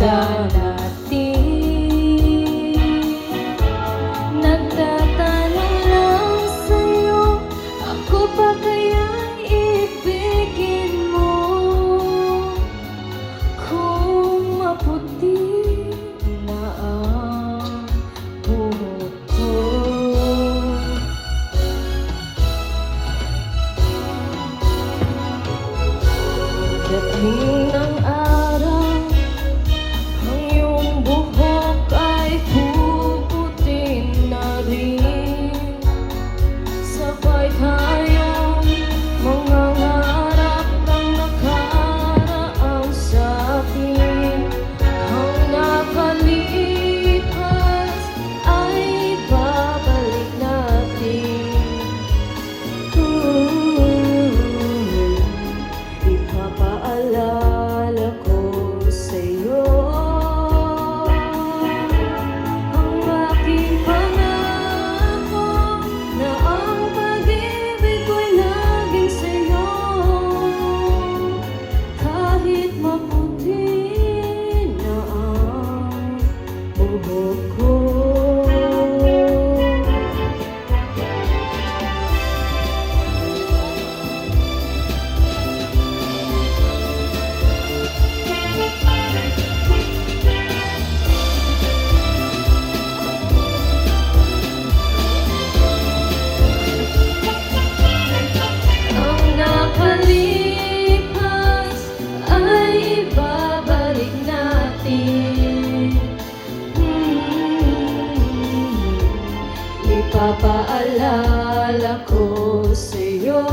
na natin. Nagtatanong lang sa'yo, ako pa kayang ibigin mo? Kung maputi na ang buhok ko. Dating ng araw, ang iyong buhok ay puputin na rin. Sabay tayong mangangarap ng nakaraang sa'tin. Ang nakalipas ay babalik natin. Ipapaalala ko sa'yo ang aking pangako na ang pag-ibig ko'y laging sa'yo. Kahit maputi na ang buhok ko. Ipapaalala ko sa'yo